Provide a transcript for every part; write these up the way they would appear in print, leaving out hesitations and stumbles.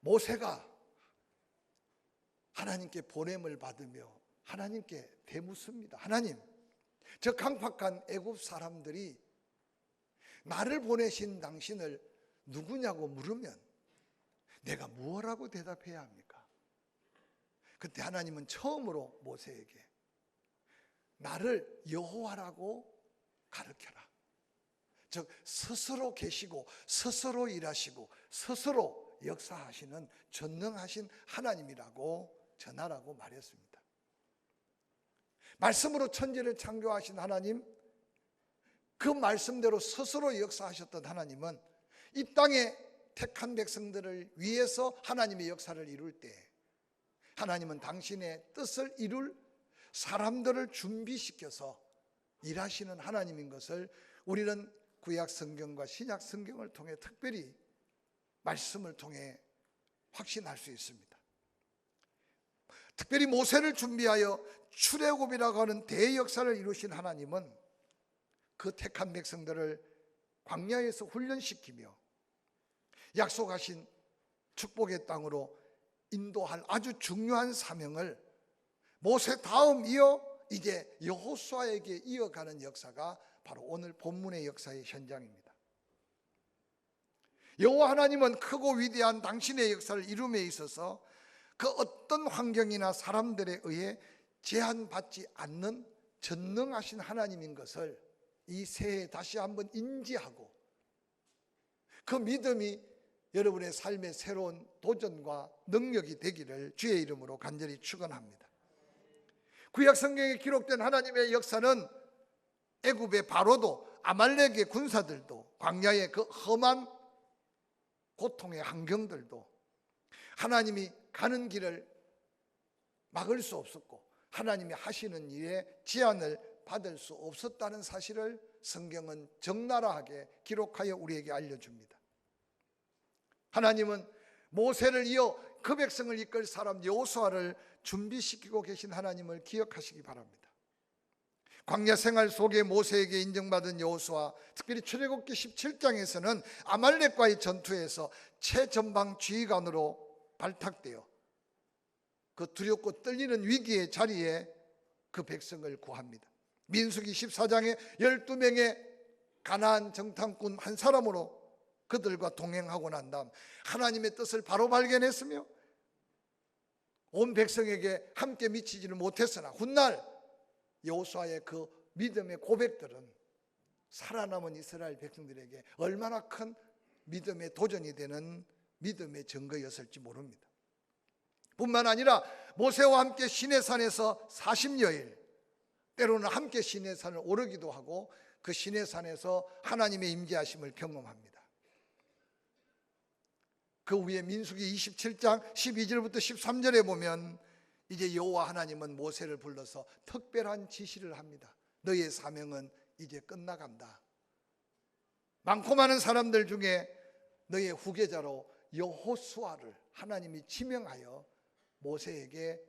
모세가 하나님께 보냄을 받으며 하나님께 대묻습니다. 하나님, 저 강팍한 애굽 사람들이 나를 보내신 당신을 누구냐고 물으면 내가 무엇라고 대답해야 합니까? 그때 하나님은 처음으로 모세에게 나를 여호와라고 가르쳐라. 즉 스스로 계시고 스스로 일하시고 스스로 역사하시는 전능하신 하나님이라고 전하라고 말했습니다. 말씀으로 천지를 창조하신 하나님, 그 말씀대로 스스로 역사하셨던 하나님은 이 땅에 택한 백성들을 위해서 하나님의 역사를 이룰 때 하나님은 당신의 뜻을 이룰 사람들을 준비시켜서 일하시는 하나님인 것을 우리는 구약 성경과 신약 성경을 통해 특별히 말씀을 통해 확신할 수 있습니다. 특별히 모세를 준비하여 출애굽이라고 하는 대역사를 이루신 하나님은 그 택한 백성들을 광야에서 훈련시키며 약속하신 축복의 땅으로 인도할 아주 중요한 사명을 모세 다음 이어 이제 여호수아에게 이어가는 역사가 바로 오늘 본문의 역사의 현장입니다. 여호와 하나님은 크고 위대한 당신의 역사를 이룸에 있어서 그 어떤 환경이나 사람들에 의해 제한받지 않는 전능하신 하나님인 것을 이 새해에 다시 한번 인지하고 그 믿음이 여러분의 삶의 새로운 도전과 능력이 되기를 주의 이름으로 간절히 축원합니다. 구약 성경에 기록된 하나님의 역사는 애굽의 바로도 아말렉의 군사들도 광야의 그 험한 고통의 환경들도 하나님이 가는 길을 막을 수 없었고 하나님이 하시는 일에 제한을 받을 수 없었다는 사실을 성경은 적나라하게 기록하여 우리에게 알려줍니다. 하나님은 모세를 이어 그 백성을 이끌 사람 여호수아를 준비시키고 계신 하나님을 기억하시기 바랍니다. 광야 생활 속에 모세에게 인정받은 여호수아, 특별히 출애굽기 17장에서는 아말렉과의 전투에서 최전방 지휘관으로 발탁되어 그 두렵고 떨리는 위기의 자리에 그 백성을 구합니다. 민수기 14장에 12명의 가나안 정탐꾼 한 사람으로 그들과 동행하고 난 다음 하나님의 뜻을 바로 발견했으며 온 백성에게 함께 미치지는 못했으나 훗날 여호수아의 그 믿음의 고백들은 살아남은 이스라엘 백성들에게 얼마나 큰 믿음의 도전이 되는 믿음의 증거였을지 모릅니다. 뿐만 아니라 모세와 함께 시내산에서 40여일, 때로는 함께 시내산을 오르기도 하고 그 시내산에서 하나님의 임재하심을 경험합니다. 그 위에 민수기 27장 12절부터 13절에 보면 이제 여호와 하나님은 모세를 불러서 특별한 지시를 합니다. 너의 사명은 이제 끝나간다. 많고 많은 사람들 중에 너의 후계자로 여호수아를 하나님이 지명하여 모세에게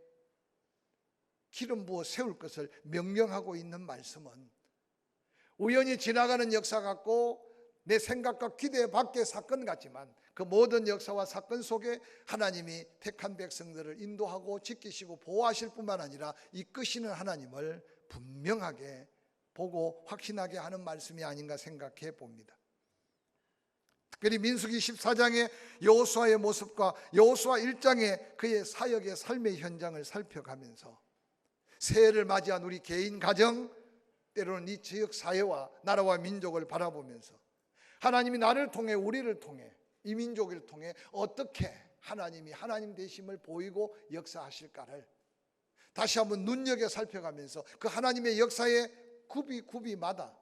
기름 부어 세울 것을 명령하고 있는 말씀은 우연히 지나가는 역사 같고 내 생각과 기대 밖의 사건 같지만 그 모든 역사와 사건 속에 하나님이 택한 백성들을 인도하고 지키시고 보호하실 뿐만 아니라 이끄시는 하나님을 분명하게 보고 확신하게 하는 말씀이 아닌가 생각해 봅니다. 특별히 민수기 14장의 여호수아의 모습과 여호수아 1장의 그의 사역의 삶의 현장을 살펴가면서 새해를 맞이한 우리 개인 가정, 때로는 이 지역 사회와 나라와 민족을 바라보면서 하나님이 나를 통해 우리를 통해 이 민족을 통해 어떻게 하나님이 하나님 되심을 보이고 역사하실까를 다시 한번 눈여겨 살펴가면서 그 하나님의 역사의 구비마다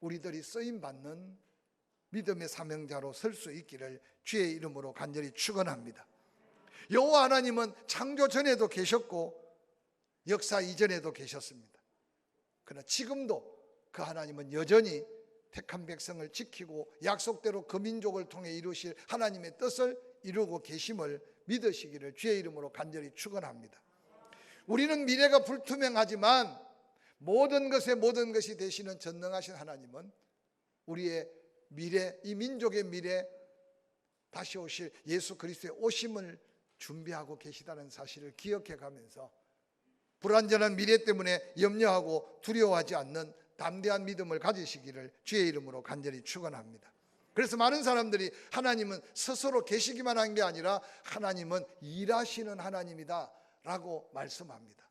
우리들이 쓰임받는 믿음의 사명자로 설 수 있기를 주의 이름으로 간절히 축원합니다. 여호와 하나님은 창조 전에도 계셨고 역사 이전에도 계셨습니다. 그러나 지금도 그 하나님은 여전히 택한 백성을 지키고 약속대로 그 민족을 통해 이루실 하나님의 뜻을 이루고 계심을 믿으시기를 주의 이름으로 간절히 축원합니다. 우리는 미래가 불투명하지만 모든 것의 모든 것이 되시는 전능하신 하나님은 우리의 미래, 이 민족의 미래, 다시 오실 예수 그리스도의 오심을 준비하고 계시다는 사실을 기억해 가면서 불완전한 미래 때문에 염려하고 두려워하지 않는 담대한 믿음을 가지시기를 주의 이름으로 간절히 축원합니다. 그래서 많은 사람들이 하나님은 스스로 계시기만 한 게 아니라 하나님은 일하시는 하나님이다 라고 말씀합니다.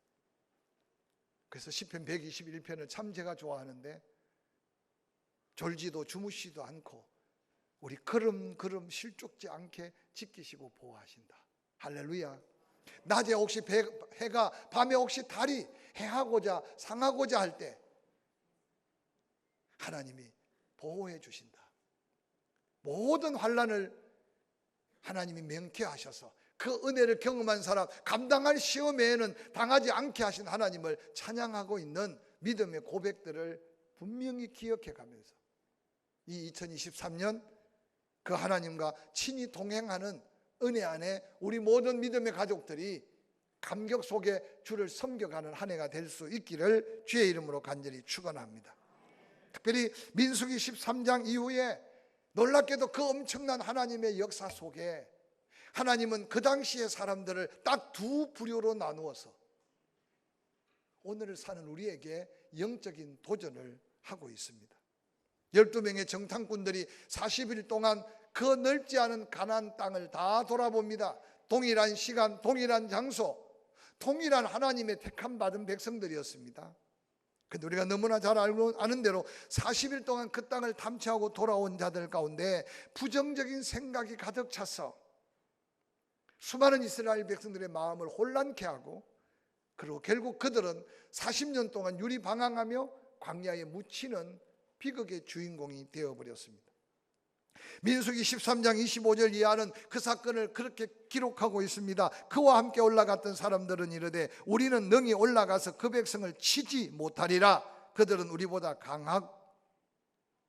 그래서 시편 121편을 참 제가 좋아하는데, 졸지도 주무시지도 않고 우리 걸음걸음 실족지 않게 지키시고 보호하신다. 할렐루야. 낮에 혹시 해가, 밤에 혹시 달이 해하고자 상하고자 할 때 하나님이 보호해 주신다. 모든 환난을 하나님이 명쾌하셔서 그 은혜를 경험한 사람, 감당할 시험에는 당하지 않게 하신 하나님을 찬양하고 있는 믿음의 고백들을 분명히 기억해 가면서 이 2023년 그 하나님과 친히 동행하는 은혜 안에 우리 모든 믿음의 가족들이 감격 속에 주를 섬겨가는 한 해가 될 수 있기를 주의 이름으로 간절히 축원합니다. 특별히 민수기 13장 이후에 놀랍게도 그 엄청난 하나님의 역사 속에 하나님은 그 당시의 사람들을 딱 두 부류로 나누어서 오늘을 사는 우리에게 영적인 도전을 하고 있습니다. 12명의 정탐꾼들이 40일 동안 그 넓지 않은 가나안 땅을 다 돌아봅니다. 동일한 시간, 동일한 장소, 동일한 하나님의 택함 받은 백성들이었습니다. 근데 우리가 너무나 잘 아는 대로 40일 동안 그 땅을 탐취하고 돌아온 자들 가운데 부정적인 생각이 가득 차서 수많은 이스라엘 백성들의 마음을 혼란케 하고, 그리고 결국 그들은 40년 동안 유리방황하며 광야에 묻히는 비극의 주인공이 되어버렸습니다. 민수기 13장 25절 이하는 그 사건을 그렇게 기록하고 있습니다. 그와 함께 올라갔던 사람들은 이르되 우리는 능히 올라가서 그 백성을 치지 못하리라. 그들은 우리보다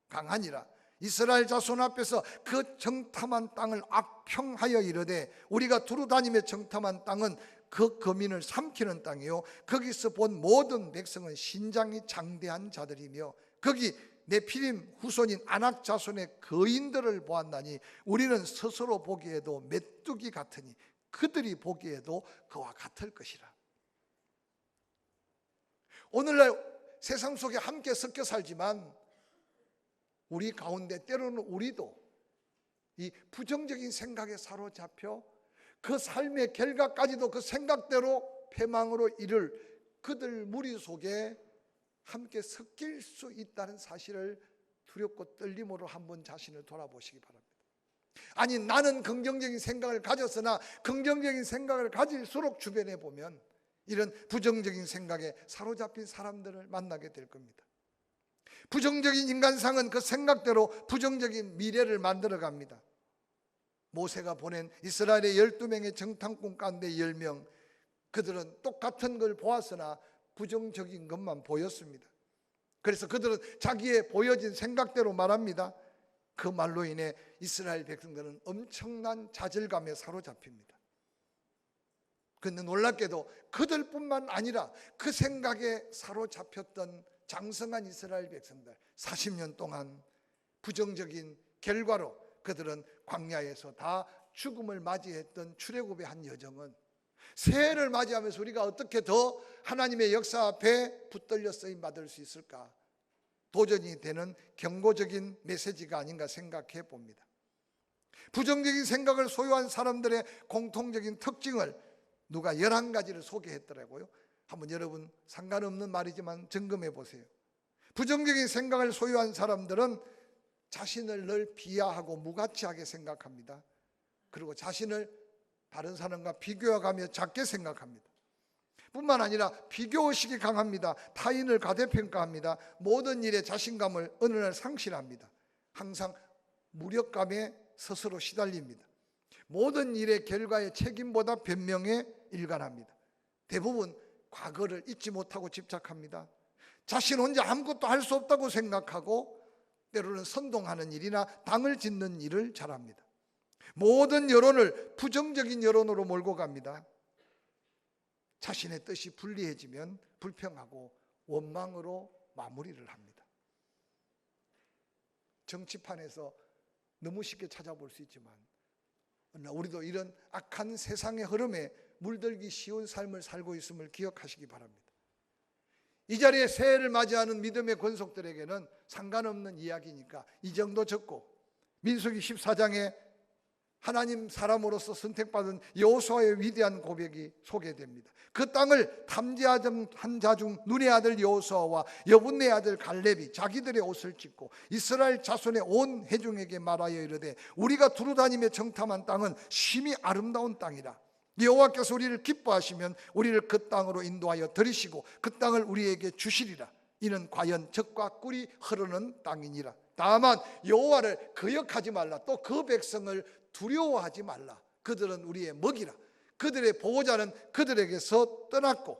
강하니라. 이스라엘 자손 앞에서 그 정탐한 땅을 악평하여 이르되 우리가 두루다니며 정탐한 땅은 그 거민을 삼키는 땅이요 거기서 본 모든 백성은 신장이 장대한 자들이며 거기 네피림 후손인 아낙 자손의 거인들을 보았나니 우리는 스스로 보기에도 메뚜기 같으니 그들이 보기에도 그와 같을 것이라. 오늘날 세상 속에 함께 섞여 살지만 우리 가운데 때로는 우리도 이 부정적인 생각에 사로잡혀 그 삶의 결과까지도 그 생각대로 패망으로 이를 그들 무리 속에 함께 섞일 수 있다는 사실을 두렵고 떨림으로 한번 자신을 돌아보시기 바랍니다. 아니, 나는 긍정적인 생각을 가졌으나 긍정적인 생각을 가질수록 주변에 보면 이런 부정적인 생각에 사로잡힌 사람들을 만나게 될 겁니다. 부정적인 인간상은 그 생각대로 부정적인 미래를 만들어 갑니다. 모세가 보낸 이스라엘의 12명의 정탐꾼 가운데 10명, 그들은 똑같은 걸 보았으나 부정적인 것만 보였습니다. 그래서 그들은 자기의 보여진 생각대로 말합니다. 그 말로 인해 이스라엘 백성들은 엄청난 좌절감에 사로잡힙니다. 그런데 놀랍게도 그들뿐만 아니라 그 생각에 사로잡혔던 장성한 이스라엘 백성들 40년 동안 부정적인 결과로 그들은 광야에서 다 죽음을 맞이했던 출애굽의 한 여정은 새해를 맞이하면서 우리가 어떻게 더 하나님의 역사 앞에 붙들려 쓰임 받을 수 있을까 도전이 되는 경고적인 메시지가 아닌가 생각해 봅니다. 부정적인 생각을 소유한 사람들의 공통적인 특징을 누가 11가지를 소개했더라고요. 한번 여러분 상관없는 말이지만 점검해 보세요. 부정적인 생각을 소유한 사람들은 자신을 늘 비하하고 무가치하게 생각합니다. 그리고 자신을 다른 사람과 비교해가며 작게 생각합니다. 뿐만 아니라 비교의식이 강합니다. 타인을 과대평가합니다. 모든 일에 자신감을 어느 날 상실합니다. 항상 무력감에 스스로 시달립니다. 모든 일의 결과의 책임보다 변명에 일관합니다. 대부분 과거를 잊지 못하고 집착합니다. 자신 혼자 아무것도 할 수 없다고 생각하고 때로는 선동하는 일이나 당을 짓는 일을 잘합니다. 모든 여론을 부정적인 여론으로 몰고 갑니다. 자신의 뜻이 불리해지면 불평하고 원망으로 마무리를 합니다. 정치판에서 너무 쉽게 찾아볼 수 있지만 그러나 우리도 이런 악한 세상의 흐름에 물들기 쉬운 삶을 살고 있음을 기억하시기 바랍니다. 이 자리에 새해를 맞이하는 믿음의 권속들에게는 상관없는 이야기니까 이 정도 적고, 민수기 14장에 하나님 사람으로서 선택받은 여호수아의 위대한 고백이 소개됩니다. 그 땅을 탐지한 자 중 눈의 아들 여호수아와 여분의 아들 갈렙이 자기들의 옷을 찢고 이스라엘 자손의 온 회중에게 말하여 이르되 우리가 두루다니며 정탐한 땅은 심히 아름다운 땅이라. 여호와께서 우리를 기뻐하시면 우리를 그 땅으로 인도하여 들이시고 그 땅을 우리에게 주시리라. 이는 과연 젖과 꿀이 흐르는 땅이니라. 다만 여호와를 거역하지 말라. 또 그 백성을 두려워하지 말라. 그들은 우리의 먹이라. 그들의 보호자는 그들에게서 떠났고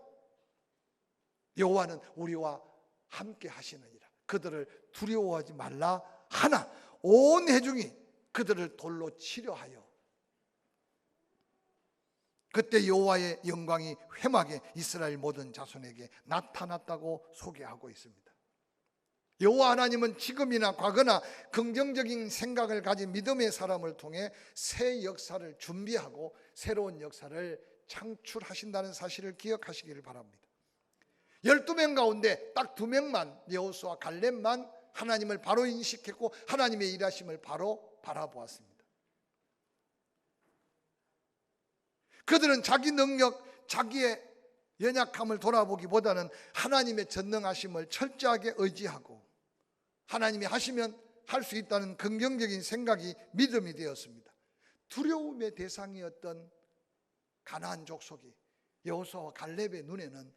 여호와는 우리와 함께 하시느니라. 그들을 두려워하지 말라 하나 온 회중이 그들을 돌로 치려 하여 그때 여호와의 영광이 회막에 이스라엘 모든 자손에게 나타났다고 소개하고 있습니다. 여호와 하나님은 지금이나 과거나 긍정적인 생각을 가진 믿음의 사람을 통해 새 역사를 준비하고 새로운 역사를 창출하신다는 사실을 기억하시기를 바랍니다. 12명 가운데 딱 2명만 여호수아 갈렙만 하나님을 바로 인식했고 하나님의 일하심을 바로 바라보았습니다. 그들은 자기 능력, 자기의 연약함을 돌아보기보다는 하나님의 전능하심을 철저하게 의지하고 하나님이 하시면 할 수 있다는 긍정적인 생각이 믿음이 되었습니다. 두려움의 대상이었던 가나안 족속이 여호수아와 갈렙의 눈에는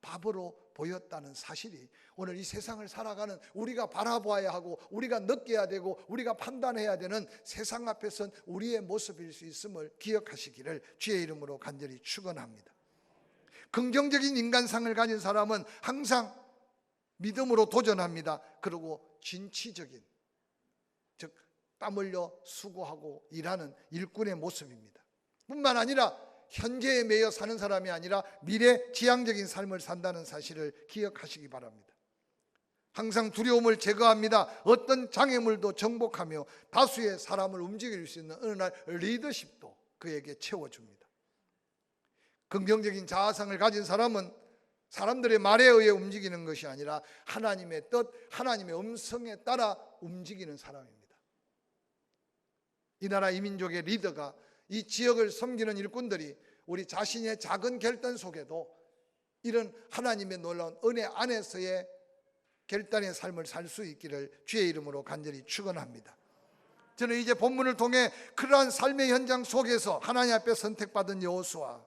바보로 보였다는 사실이 오늘 이 세상을 살아가는 우리가 바라보아야 하고 우리가 느껴야 되고 우리가 판단해야 되는 세상 앞에선 우리의 모습일 수 있음을 기억하시기를 주의 이름으로 간절히 축원합니다. 긍정적인 인간상을 가진 사람은 항상 믿음으로 도전합니다. 그리고 진취적인, 즉 땀 흘려 수고하고 일하는 일꾼의 모습입니다. 뿐만 아니라 현재에 매여 사는 사람이 아니라 미래 지향적인 삶을 산다는 사실을 기억하시기 바랍니다. 항상 두려움을 제거합니다. 어떤 장애물도 정복하며 다수의 사람을 움직일 수 있는 어느 날 리더십도 그에게 채워줍니다. 긍정적인 자아상을 가진 사람은 사람들의 말에 의해 움직이는 것이 아니라 하나님의 뜻, 하나님의 음성에 따라 움직이는 사람입니다. 이 나라 이 민족의 리더가 이 지역을 섬기는 일꾼들이 우리 자신의 작은 결단 속에도 이런 하나님의 놀라운 은혜 안에서의 결단의 삶을 살 수 있기를 주의 이름으로 간절히 축원합니다. 저는 이제 본문을 통해 그러한 삶의 현장 속에서 하나님 앞에 선택받은 여호수아,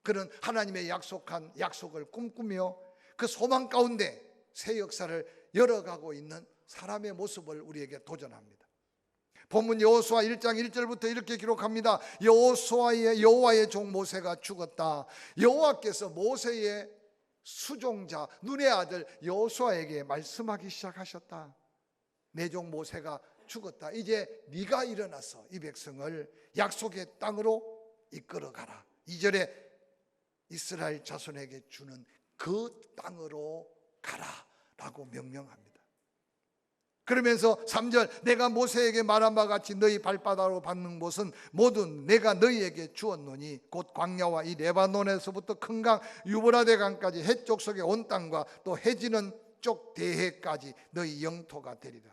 그는 하나님의 약속한 약속을 꿈꾸며 그 소망 가운데 새 역사를 열어가고 있는 사람의 모습을 우리에게 도전합니다. 본문 여호수아 1장 1절부터 이렇게 기록합니다. 여호와의 종 모세가 죽었다. 여호와께서 모세의 수종자 눈의 아들 여호수아에게 말씀하기 시작하셨다. 내 종 모세가 죽었다. 이제 네가 일어나서 이 백성을 약속의 땅으로 이끌어가라. 2절에 이스라엘 자손에게 주는 그 땅으로 가라라고 명령합니다. 그러면서 3절 내가 모세에게 말한 바와 같이 너희 발바닥으로 밟는 곳은 모두 내가 너희에게 주었노니 곧 광야와 이 레바논에서부터 큰 강 유브라데 강까지 해쪽 속의 온 땅과 또 해지는 쪽 대해까지 너희 영토가 되리라.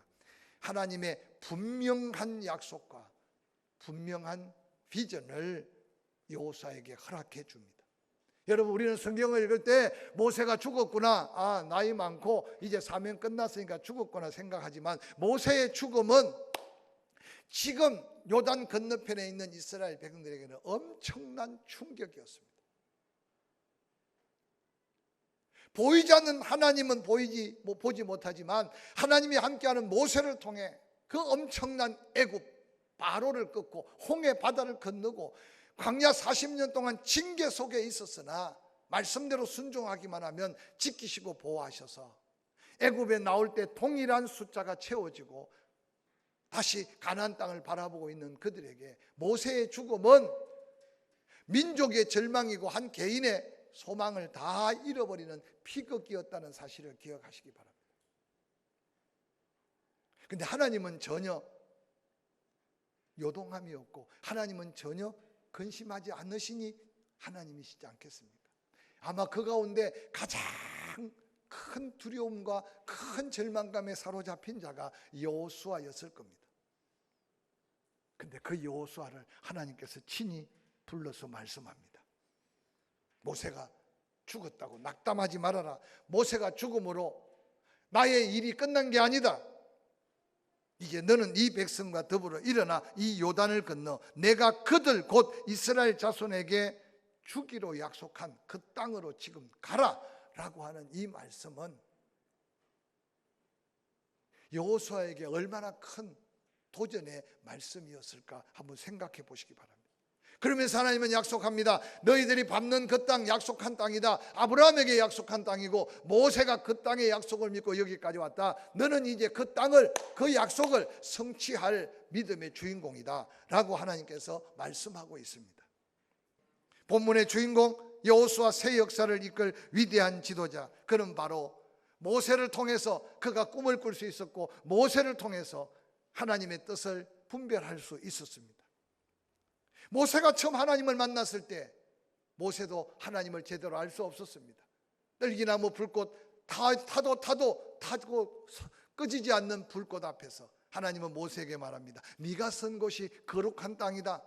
하나님의 분명한 약속과 분명한 비전을 여호수아에게 허락해 줍니다. 여러분, 우리는 성경을 읽을 때 모세가 죽었구나, 나이 많고 이제 사명 끝났으니까 죽었구나 생각하지만 모세의 죽음은 지금 요단 건너편에 있는 이스라엘 백성들에게는 엄청난 충격이었습니다. 보이지 않는 하나님은 보지 못하지만 하나님이 함께하는 모세를 통해 그 엄청난 애굽 바로를 꺾고 홍해 바다를 건너고 광야 40년 동안 징계 속에 있었으나 말씀대로 순종하기만 하면 지키시고 보호하셔서 애굽에 나올 때 동일한 숫자가 채워지고 다시 가나안 땅을 바라보고 있는 그들에게 모세의 죽음은 민족의 절망이고 한 개인의 소망을 다 잃어버리는 피극이었다는 사실을 기억하시기 바랍니다. 그런데 하나님은 전혀 요동함이 없고 하나님은 전혀 근심하지 않으시니 하나님이시지 않겠습니까? 아마 그 가운데 가장 큰 두려움과 큰 절망감에 사로잡힌 자가 여호수아였을 겁니다. 근데 그 여호수아를 하나님께서 친히 불러서 말씀합니다. 모세가 죽었다고 낙담하지 말아라. 모세가 죽음으로 나의 일이 끝난 게 아니다. 이제 너는 이 백성과 더불어 일어나 이 요단을 건너 내가 그들 곧 이스라엘 자손에게 주기로 약속한 그 땅으로 지금 가라 라고 하는 이 말씀은 여호수아에게 얼마나 큰 도전의 말씀이었을까 한번 생각해 보시기 바랍니다. 그러면서 하나님은 약속합니다. 너희들이 밟는 그 땅 약속한 땅이다. 아브라함에게 약속한 땅이고 모세가 그 땅의 약속을 믿고 여기까지 왔다. 너는 이제 그 땅을, 그 약속을 성취할 믿음의 주인공이다 라고 하나님께서 말씀하고 있습니다. 본문의 주인공 여호수아 새 역사를 이끌 위대한 지도자, 그는 바로 모세를 통해서 그가 꿈을 꿀 수 있었고 모세를 통해서 하나님의 뜻을 분별할 수 있었습니다. 모세가 처음 하나님을 만났을 때 모세도 하나님을 제대로 알 수 없었습니다. 떨기나무 불꽃 타도 꺼지지 않는 불꽃 앞에서 하나님은 모세에게 말합니다. 네가 선 곳이 거룩한 땅이다.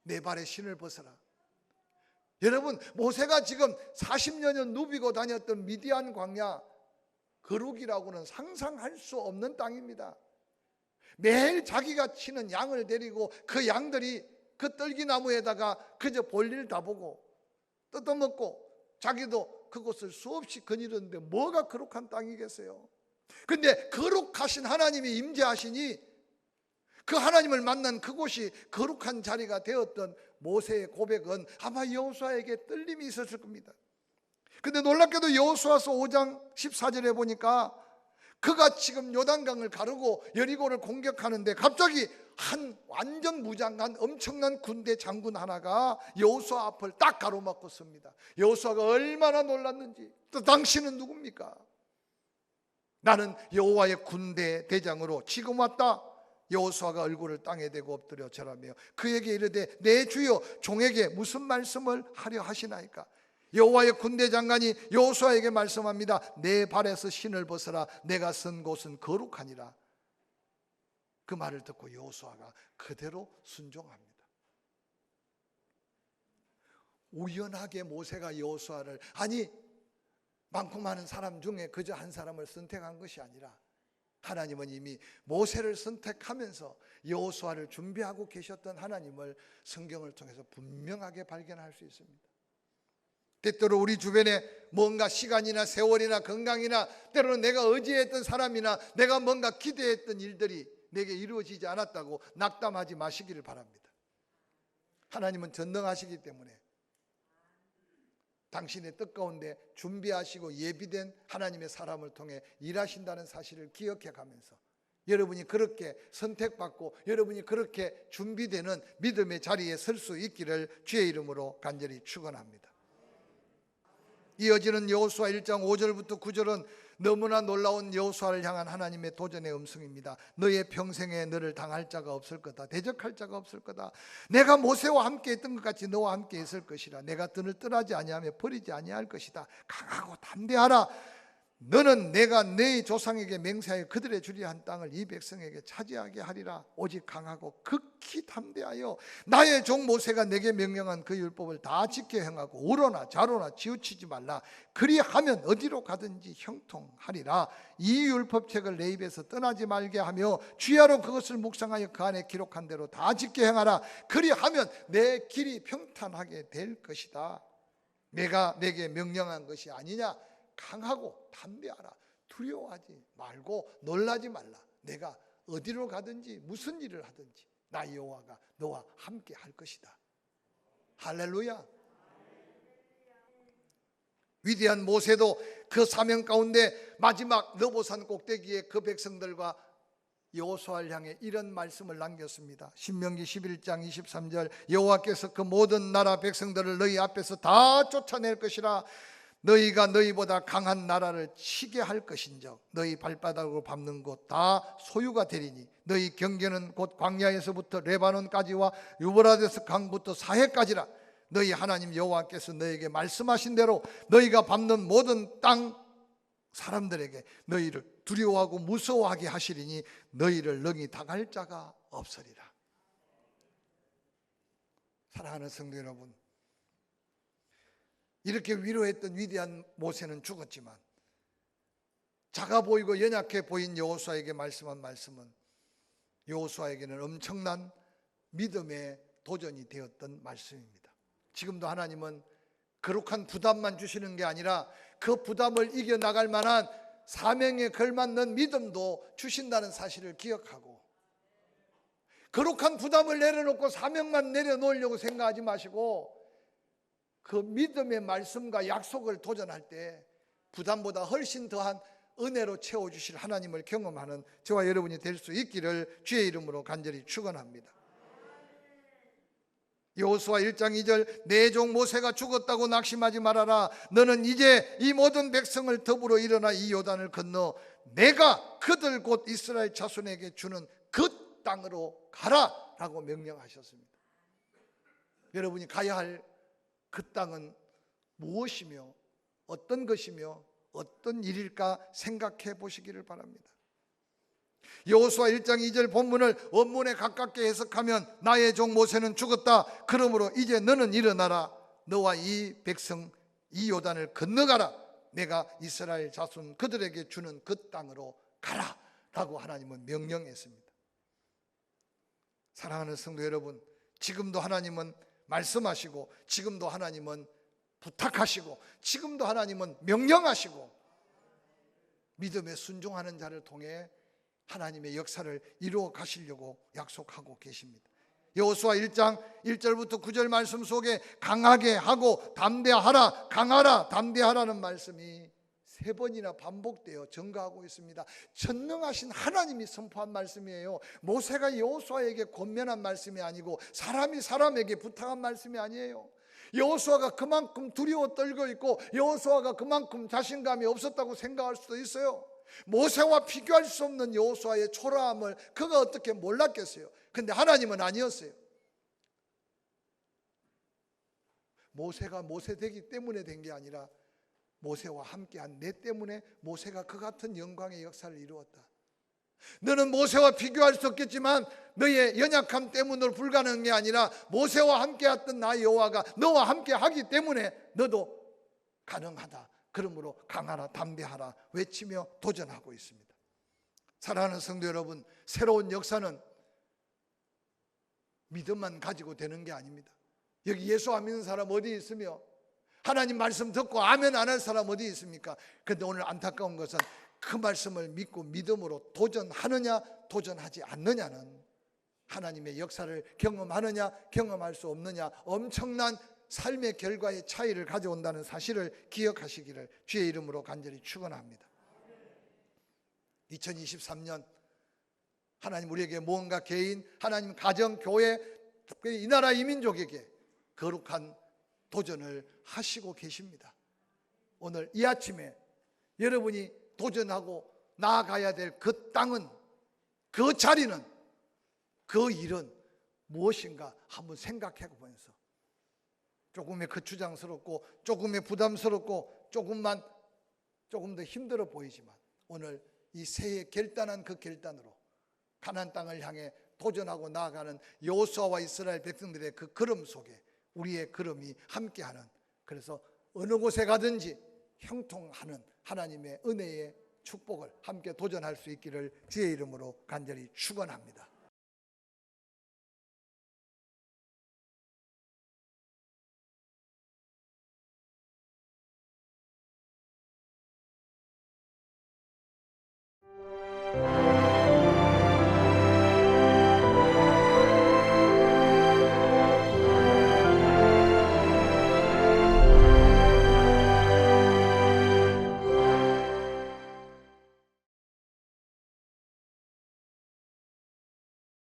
내 발에 신을 벗어라. 여러분, 모세가 지금 40년을 누비고 다녔던 미디안 광야, 거룩이라고는 상상할 수 없는 땅입니다. 매일 자기가 치는 양을 데리고 그 양들이 그 떨기나무에다가 그저 볼일 다 보고 뜯어먹고 자기도 그곳을 수없이 거닐었는데 뭐가 거룩한 땅이겠어요? 근데 거룩하신 하나님이 임재하시니 그 하나님을 만난 그곳이 거룩한 자리가 되었던 모세의 고백은 아마 여호수아에게 떨림이 있었을 겁니다. 근데 놀랍게도 여호수아서 5장 14절에 보니까 그가 지금 요단강을 가르고 여리고를 공격하는데 갑자기 한 완전 무장한 엄청난 군대 장군 하나가 여호수아 앞을 딱 가로막고 섭니다. 여호수아가 얼마나 놀랐는지. 또 당신은 누굽니까? 나는 여호와의 군대 대장으로 지금 왔다. 여호수아가 얼굴을 땅에 대고 엎드려 절하며 그에게 이르되 내 주여 종에게 무슨 말씀을 하려 하시나이까? 여호와의 군대 장관이 여호수아에게 말씀합니다. 내 발에서 신을 벗어라. 내가 선 곳은 거룩하니라. 그 말을 듣고 여호수아가 그대로 순종합니다. 우연하게 모세가 여호수아를, 아니 많고 많은 사람 중에 그저 한 사람을 선택한 것이 아니라 하나님은 이미 모세를 선택하면서 여호수아를 준비하고 계셨던 하나님을 성경을 통해서 분명하게 발견할 수 있습니다. 때때로 우리 주변에 뭔가 시간이나 세월이나 건강이나 때로는 내가 의지했던 사람이나 내가 뭔가 기대했던 일들이 내게 이루어지지 않았다고 낙담하지 마시기를 바랍니다. 하나님은 전능하시기 때문에 당신의 뜻 가운데 준비하시고 예비된 하나님의 사람을 통해 일하신다는 사실을 기억해 가면서 여러분이 그렇게 선택받고 여러분이 그렇게 준비되는 믿음의 자리에 설 수 있기를 주의 이름으로 간절히 축원합니다. 이어지는 여호수아 1장 5절부터 9절은 너무나 놀라운 여호수아를 향한 하나님의 도전의 음성입니다. 너의 평생에 너를 당할 자가 없을 거다. 대적할 자가 없을 거다. 내가 모세와 함께 했던 것 같이 너와 함께 있을 것이라. 내가 너를 떠나지 아니하며 버리지 아니할 것이다. 강하고 담대하라. 너는 내가 네 조상에게 맹세하여 그들의 주리라 한 땅을 이 백성에게 차지하게 하리라. 오직 강하고 극히 담대하여 나의 종 모세가 내게 명령한 그 율법을 다 지켜 행하고 우로나 좌로나 치우치지 말라. 그리하면 어디로 가든지 형통하리라. 이 율법책을 내 입에서 떠나지 말게 하며 주야로 그것을 묵상하여 그 안에 기록한 대로 다 지켜 행하라. 그리하면 내 길이 평탄하게 될 것이다. 내가 내게 명령한 것이 아니냐? 강하고 담대하라. 두려워하지 말고 놀라지 말라. 내가 어디로 가든지 무슨 일을 하든지 나 여호와가 너와 함께 할 것이다. 할렐루야. 위대한 모세도 그 사명 가운데 마지막 느보산 꼭대기에 그 백성들과 여호수아를 향해 이런 말씀을 남겼습니다. 신명기 11장 23절 여호와께서 그 모든 나라 백성들을 너희 앞에서 다 쫓아낼 것이라. 너희가 너희보다 강한 나라를 치게 할 것인즉 너희 발바닥으로 밟는 곳 다 소유가 되리니 너희 경계는 곧 광야에서부터 레바논까지와 유브라데스 강부터 사해까지라. 너희 하나님 여호와께서 너희에게 말씀하신 대로 너희가 밟는 모든 땅 사람들에게 너희를 두려워하고 무서워하게 하시리니 너희를 능히 당할 자가 없으리라. 사랑하는 성도 여러분, 이렇게 위로했던 위대한 모세는 죽었지만 작아 보이고 연약해 보인 여호수아에게 말씀한 말씀은 여호수아에게는 엄청난 믿음의 도전이 되었던 말씀입니다. 지금도 하나님은 거룩한 부담만 주시는 게 아니라 그 부담을 이겨나갈 만한 사명에 걸맞는 믿음도 주신다는 사실을 기억하고, 거룩한 부담을 내려놓고 사명만 내려놓으려고 생각하지 마시고 그 믿음의 말씀과 약속을 도전할 때 부담보다 훨씬 더한 은혜로 채워주실 하나님을 경험하는 저와 여러분이 될 수 있기를 주의 이름으로 간절히 축원합니다. 여호수아 1장 2절 내 종 모세가 죽었다고 낙심하지 말아라. 너는 이제 이 모든 백성을 더불어 일어나 이 요단을 건너 내가 그들 곧 이스라엘 자손에게 주는 그 땅으로 가라 라고 명령하셨습니다. 여러분이 가야 할 그 땅은 무엇이며 어떤 것이며 어떤 일일까 생각해 보시기를 바랍니다. 여호수아 1장 2절 본문을 원문에 가깝게 해석하면 나의 종 모세는 죽었다. 그러므로 이제 너는 일어나라. 너와 이 백성 이 요단을 건너가라. 내가 이스라엘 자손 그들에게 주는 그 땅으로 가라 라고 하나님은 명령했습니다. 사랑하는 성도 여러분, 지금도 하나님은 말씀하시고 지금도 하나님은 부탁하시고 지금도 하나님은 명령하시고 믿음에 순종하는 자를 통해 하나님의 역사를 이루어 가시려고 약속하고 계십니다. 여호수아 1장 1절부터 9절 말씀 속에 강하게 하고 담대하라, 강하라, 담대하라는 말씀이 3번이나 반복되어 증가하고 있습니다. 전능하신 하나님이 선포한 말씀이에요. 모세가 여호수아에게 권면한 말씀이 아니고 사람이 사람에게 부탁한 말씀이 아니에요. 여호수아가 그만큼 두려워 떨고 있고 여호수아가 그만큼 자신감이 없었다고 생각할 수도 있어요. 모세와 비교할 수 없는 여호수아의 초라함을 그가 어떻게 몰랐겠어요. 근데 하나님은 아니었어요. 모세가 모세 되기 때문에 된 게 아니라 모세와 함께한 내 때문에 모세가 그 같은 영광의 역사를 이루었다. 너는 모세와 비교할 수 없겠지만 너의 연약함 때문으로 불가능한 게 아니라 모세와 함께했던 나 여호와가 너와 함께하기 때문에 너도 가능하다. 그러므로 강하라, 담대하라 외치며 도전하고 있습니다. 사랑하는 성도 여러분, 새로운 역사는 믿음만 가지고 되는 게 아닙니다. 여기 예수 안 믿는 사람 어디 있으며 하나님 말씀 듣고 아멘 안 할 사람 어디 있습니까? 그런데 오늘 안타까운 것은 그 말씀을 믿고 믿음으로 도전하느냐 도전하지 않느냐는 하나님의 역사를 경험하느냐 경험할 수 없느냐 엄청난 삶의 결과의 차이를 가져온다는 사실을 기억하시기를 주의 이름으로 간절히 축원합니다. 2023년 하나님 우리에게 무언가 개인, 하나님 가정, 교회, 특별히 이 나라 이민족에게 거룩한 도전을 하시고 계십니다. 오늘 이 아침에 여러분이 도전하고 나아가야 될 그 땅은, 그 자리는, 그 일은 무엇인가 한번 생각해 보면서 조금의 거추장스럽고 조금의 부담스럽고 조금 더 힘들어 보이지만 오늘 이 새해 결단한 그 결단으로 가나안 땅을 향해 도전하고 나아가는 여호수아와 이스라엘 백성들의 그 걸음 속에 우리의 걸음이 함께하는, 그래서 어느 곳에 가든지 형통하는 하나님의 은혜의 축복을 함께 도전할 수 있기를 주의 이름으로 간절히 축원합니다.